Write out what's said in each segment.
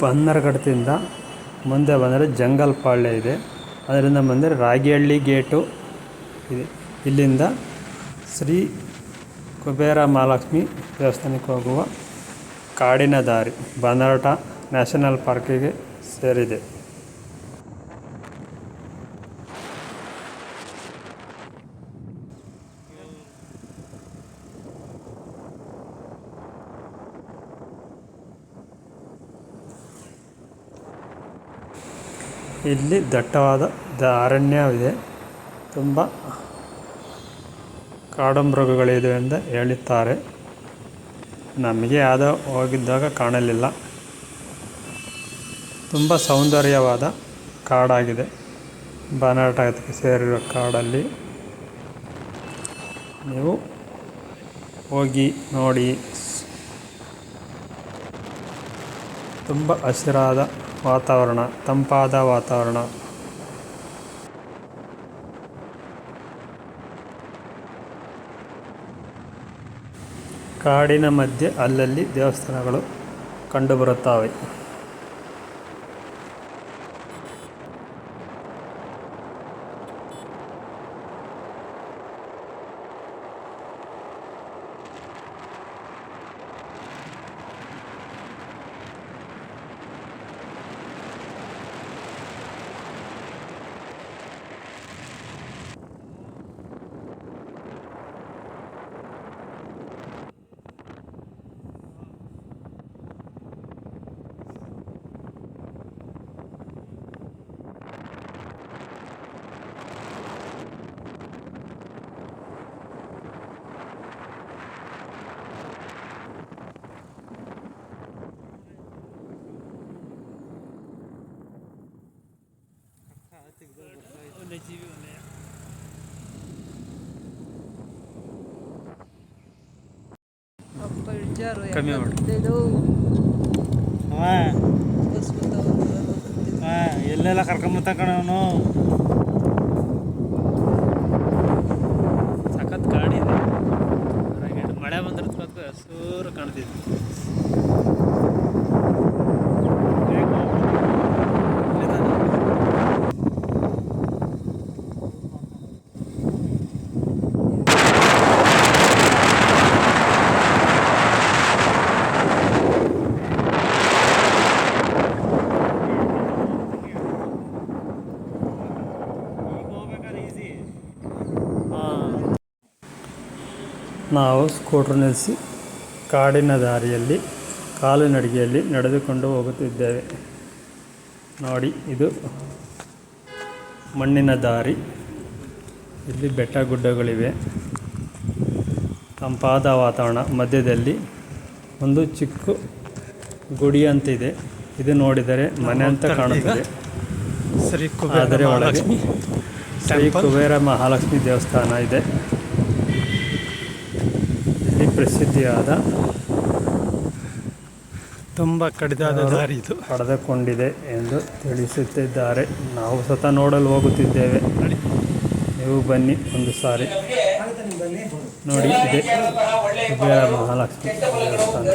ಬನ್ನರಘಟ್ಟದಿಂದ ಮುಂದೆ ಬಂದರೆ ಜಂಗಲ್ ಪಾಳ್ಯ ಇದೆ. ಅದರಿಂದ ಬಂದರೆ ರಾಗಿಹಳ್ಳಿ ಗೇಟು ಇದೆ. ಇಲ್ಲಿಂದ ಶ್ರೀ ಕುಬೇರ ಮಹಾಲಕ್ಷ್ಮಿ ದೇವಸ್ಥಾನಕ್ಕೆ ಹೋಗುವ ಕಾಡಿನ ದಾರಿ ಬನ್ನರಘಟ್ಟ ನ್ಯಾಷನಲ್ ಪಾರ್ಕಿಗೆ ಸೇರಿದೆ. ಇಲ್ಲಿ ದಟ್ಟವಾದ ಅರಣ್ಯವಿದೆ. ತುಂಬ ಕಾಡುಮೃಗಗಳಿದೆ ಎಂದು ಹೇಳುತ್ತಾರೆ. ನಮಗೆ ಯಾವುದೋ ಹೋಗಿದ್ದಾಗ ಕಾಣಲಿಲ್ಲ. ತುಂಬ ಸೌಂದರ್ಯವಾದ ಕಾಡಾಗಿದೆ. ಬನ್ನರಘಟ್ಟಕ್ಕೆ ಸೇರಿರುವ ಕಾಡಲ್ಲಿ ನೀವು ಹೋಗಿ ನೋಡಿ. ತುಂಬ ಹಸಿರಾದ ವಾತಾವರಣ, ತಂಪಾದ ವಾತಾವರಣ. ಕಾಡಿನ ಮಧ್ಯೆ ಅಲ್ಲಲ್ಲಿ ದೇವಸ್ಥಾನಗಳು ಕಂಡುಬರುತ್ತವೆ. ಕಮ್ಮಿ ಎಲ್ಲೆಲ್ಲ ಕರ್ಕೊಂಬತ್ತ ಕಣವನು. ಸಖತ್ ಕಾಡಿದೆ. ಮಳೆ ಬಂದ್ರೆ ಹಸೂರು ಕಾಣ್ತಿದೆ. ನಾವು ಸ್ಕೂಟರ್ ನಿಲ್ಲಿಸಿ ಕಾಡಿನ ದಾರಿಯಲ್ಲಿ ಕಾಲುನಡಿಗೆಯಲ್ಲಿ ನಡೆದುಕೊಂಡು ಹೋಗುತ್ತಿದ್ದೇವೆ. ನೋಡಿ, ಇದು ಮಣ್ಣಿನ ದಾರಿ. ಇಲ್ಲಿ ಬೆಟ್ಟ ಗುಡ್ಡಗಳಿವೆ. ತಂಪಾದ ವಾತಾವರಣ. ಮಧ್ಯದಲ್ಲಿ ಒಂದು ಚಿಕ್ಕ ಗುಡಿ ಅಂತಿದೆ. ಇದು ನೋಡಿದರೆ ಮನೆ ಅಂತ ಕಾಣುತ್ತದೆ. ಆದರೆ ಒಳಗೆ ಶ್ರೀ ಕುಬೇರ ಮಹಾಲಕ್ಷ್ಮಿ ದೇವಸ್ಥಾನ ಇದೆ. ಇಲ್ಲಿ ಪ್ರಸಿದ್ಧಿಯಾದ ತುಂಬ ಕಡಿದಾದ ದಾರಿ ಇದು ಪಡೆದುಕೊಂಡಿದೆ ಎಂದು ತಿಳಿಸುತ್ತಿದ್ದಾರೆ. ನಾವು ಸ್ವತಃ ನೋಡಲು ಹೋಗುತ್ತಿದ್ದೇವೆ. ನೀವು ಬನ್ನಿ ಒಂದು ಸಾರಿ ನೋಡಿ. ಇದೆ ಕುಬೇರ ಮಹಾಲಕ್ಷ್ಮಿ ದೇವಸ್ಥಾನ.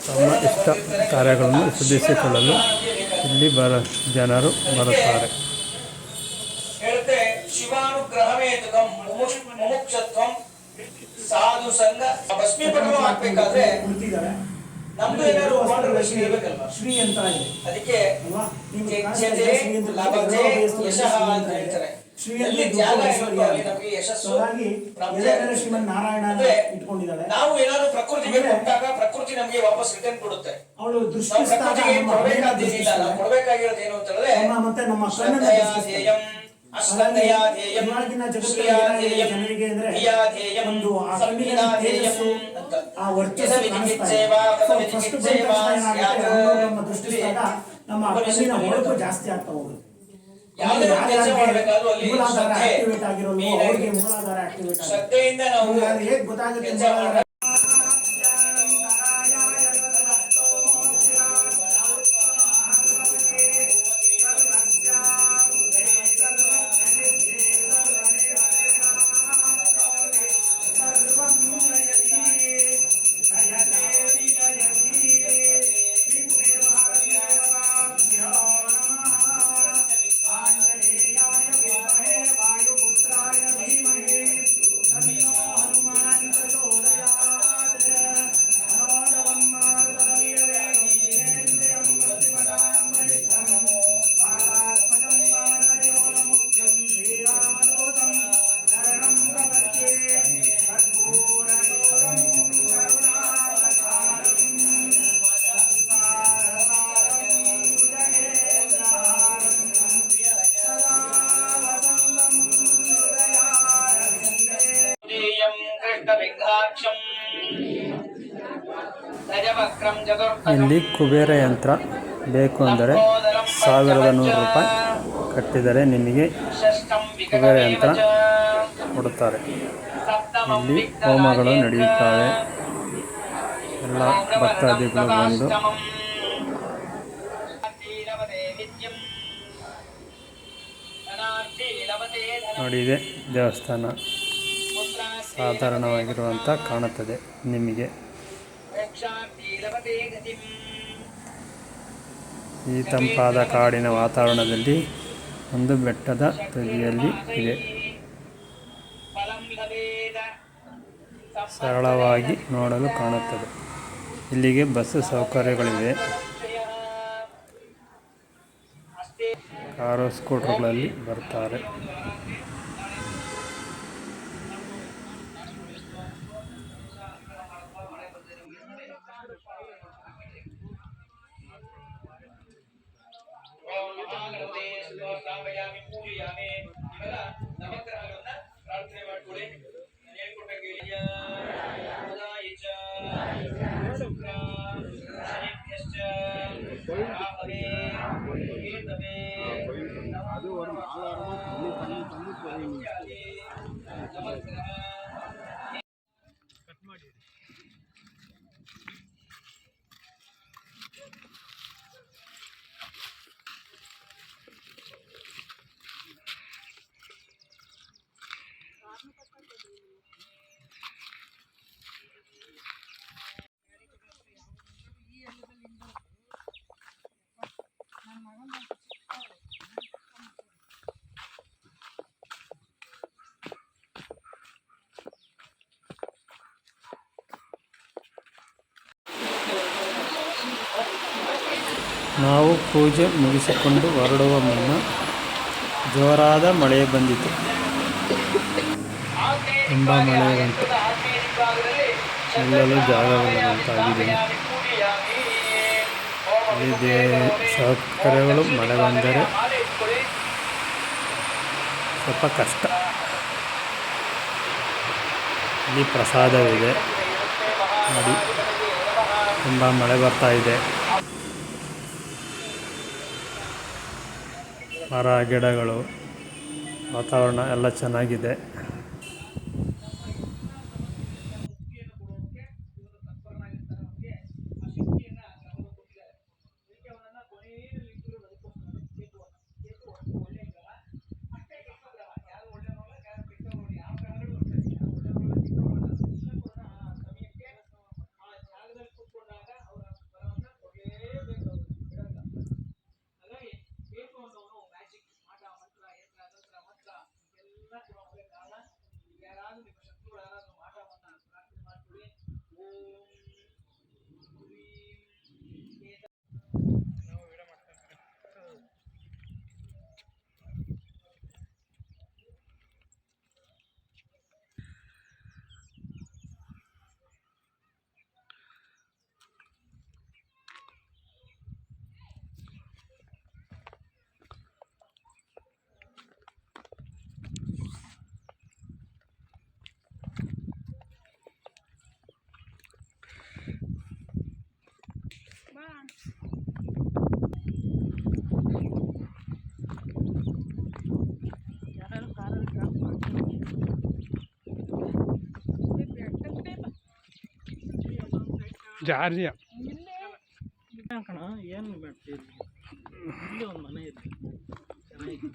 ತಮ್ಮ ಇಷ್ಟ ಕಾರ್ಯಗಳನ್ನು ಸಿದ್ಧಿಸಿಕೊಳ್ಳಲು ಇಲ್ಲಿ ಜನರು ಬರುತ್ತಾರೆ. ಶಿವಾನುಗ್ರಹವೇ ಮುಮುಕ್ಷತ್ವಂ ಸಾಧು ಸಂಘ ಭಸ್ಮೀಪಟಲು ಹಾಕ್ಬೇಕಾದ್ರೆ ನಮ್ದು ಏನಾದ್ರು ಶ್ರೀ ಇರ್ಬೇಕಲ್ವಾ? ಶ್ರೀ ಅಂತ ಅದಕ್ಕೆ ಲಭತೆ ಯಶಃ ಅಂತ ಹೇಳ್ತಾರೆ. ಶ್ರೀಯಲ್ಲಿ ತ್ಯಾಗ ನಮಗೆ ಯಶಸ್ಸು ನಾವು ಏನಾದ್ರು ಪ್ರಕೃತಿಗೆ ಕೊಟ್ಟಾಗ ಪ್ರಕೃತಿ ನಮಗೆ ವಾಪಸ್ ರಿಟರ್ನ್ ಕೊಡುತ್ತೆ. ಅವಳು ಪ್ರಕೃತಿಗೆ ಕೊಡಬೇಕಾದೇನಿಲ್ಲ. ನಾವು ಕೊಡಬೇಕಾಗಿರೋದು ಏನು ಅಂತ ಹೇಳಿದ್ರೆ ಅಷ್ಟಂತಯಾಧೇಯಂ ಶ್ರೀಯಾಧೇಯಂ ಧಿಯಾಧೇಯಂ ಸಂವಿಧಾಧೇಯಂ ಆ ವರ್ಚಸ್ಸು ನಮ್ಮ ದೃಷ್ಟಿ ನಮ್ಮ ಕಣ್ಣಿನ ಹೊಳಪು ಜಾಸ್ತಿ ಆಗ್ತಾ ಹೋಗುತ್ತೆ. ಮೂಲಾಧಾರ ಆಕ್ಟಿವೇಟ್ ಆಗಿರೋಲ್ವೋ ಅವರಿಗೆ ಮೂಲಾಧಾರ ಆಕ್ಟಿವೇಟ್ ಶ್ರದ್ಧೆಯಿಂದ ನಾವು ಹೇಗೆ ಗೊತ್ತಾಗುತ್ತೆ? ಇಲ್ಲಿ ಕುಬೇರ ಯಂತ್ರ ಬೇಕು ಅಂದರೆ 1100 ರೂಪಾಯಿ ಕಟ್ಟಿದರೆ ನಿಮಗೆ ಕುಬೇರ ಯಂತ್ರ ಕೊಡುತ್ತಾರೆ. ಇಲ್ಲಿ ಹೋಮಗಳು ನಡೆಯುತ್ತವೆ. ಎಲ್ಲ ಭಕ್ತಾದಿಗಳು ಬಂದು ನೋಡಿ, ಇದೆ ದೇವಸ್ಥಾನ. ಸಾಧಾರಣವಾಗಿರುವಂಥ ಕಾಣುತ್ತದೆ ನಿಮಗೆ. ಈ ತಂಪಾದ ಕಾಡಿನ ವಾತಾವರಣದಲ್ಲಿ ಒಂದು ಬೆಟ್ಟದ ತುದಿಯಲ್ಲಿ ಇದೆ. ಸರಳವಾಗಿ ನೋಡಲು ಕಾಣುತ್ತದೆ. ಇಲ್ಲಿಗೆ ಬಸ್ ಸೌಕರ್ಯಗಳಿವೆ. ಕಾರು ಸ್ಕೂಟರ್ಗಳಲ್ಲಿ ಬರ್ತಾರೆ. ನಾವು ಪೂಜೆ ಮುಗಿಸಿಕೊಂಡು ಹೊರಡುವ ಮುನ್ನ ಜೋರಾದ ಮಳೆ ಬಂದಿತು. ತುಂಬ ಮಳೆ ಬಂತು. ನಿಲ್ಲಲು ಜಾಗವಿಲ್ಲದಂತಾಗಿದೆ. ಇಲ್ಲಿ ಸೌಕರ್ಯಗಳು ಮಳೆ ಬಂದರೆ ಸ್ವಲ್ಪ ಕಷ್ಟ. ಇಲ್ಲಿ ಪ್ರಸಾದವಿದೆ ನೋಡಿ. ತುಂಬ ಮಳೆ ಬರ್ತಾ ಇದೆ. ಮರ ಗಿಡಗಳು, ವಾತಾವರಣ ಎಲ್ಲ ಚೆನ್ನಾಗಿದೆ. ಜಾರ್ಜಿಯ ಏನು ಮಾಡ್ತೀವಿ. ಇಲ್ಲಿ ಒಂದು ಮನೆ ಇದೆ ಚೆನ್ನಾಗಿ.